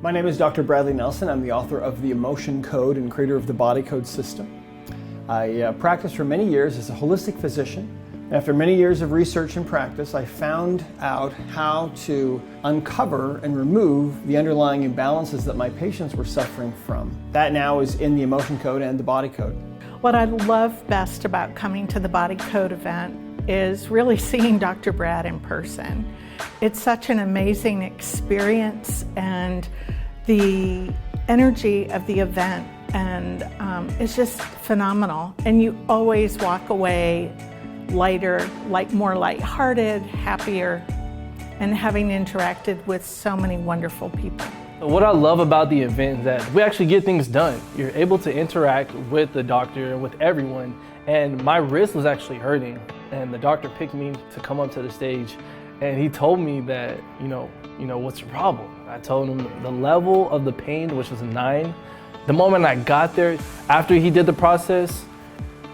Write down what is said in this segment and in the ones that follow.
My name is Dr. Bradley Nelson. I'm the author of The Emotion Code and creator of the Body Code system. I practiced for many years as a holistic physician. After many years of research and practice, I found out how to uncover and remove the underlying imbalances that my patients were suffering from. That now is in the Emotion Code and the Body Code. What I love best about coming to the Body Code event is really seeing Dr. Brad in person. It's such an amazing experience, and the energy of the event and it's just phenomenal. And you always walk away lighter, more lighthearted, happier, and having interacted with so many wonderful people. What I love about the event is that we actually get things done. You're able to interact with the doctor and with everyone. And my wrist was actually hurting, and the doctor picked me to come up to the stage, and he told me that, you know, what's the problem? I told him the level of the pain, which was a 9. The moment I got there, after he did the process,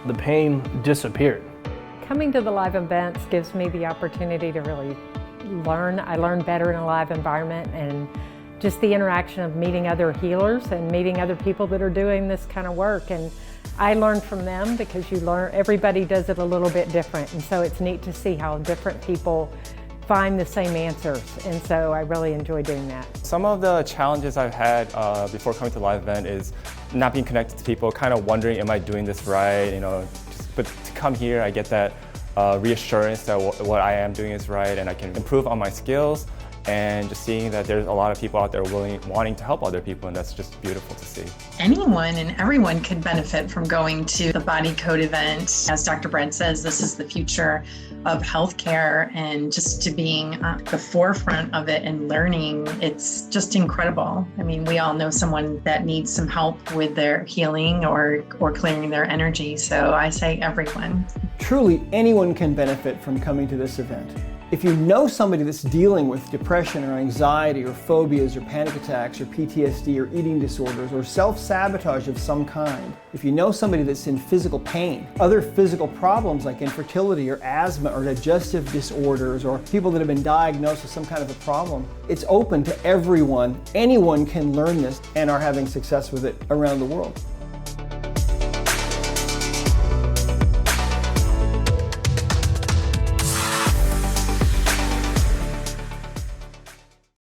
the pain disappeared. Coming to the live events gives me the opportunity to really learn. I learn better in a live environment, and just the interaction of meeting other healers and meeting other people that are doing this kind of work. And I learn from them because everybody does it a little bit different. And so it's neat to see how different people find the same answers. And so I really enjoy doing that. Some of the challenges I've had before coming to the live event is not being connected to people, kind of wondering, am I doing this right? But to come here, I get that reassurance that what I am doing is right, and I can improve on my skills, and just seeing that there's a lot of people out there wanting to help other people, and that's just beautiful to see. Anyone and everyone could benefit from going to the Body Code event. As Dr. Brad says, this is the future of healthcare, and just to being at the forefront of it and learning, it's just incredible. I mean, we all know someone that needs some help with their healing or clearing their energy, so I say everyone. Truly, anyone can benefit from coming to this event. If you know somebody that's dealing with depression or anxiety or phobias or panic attacks or PTSD or eating disorders or self-sabotage of some kind, if you know somebody that's in physical pain, other physical problems like infertility or asthma or digestive disorders, or people that have been diagnosed with some kind of a problem, it's open to everyone. Anyone can learn this and are having success with it around the world.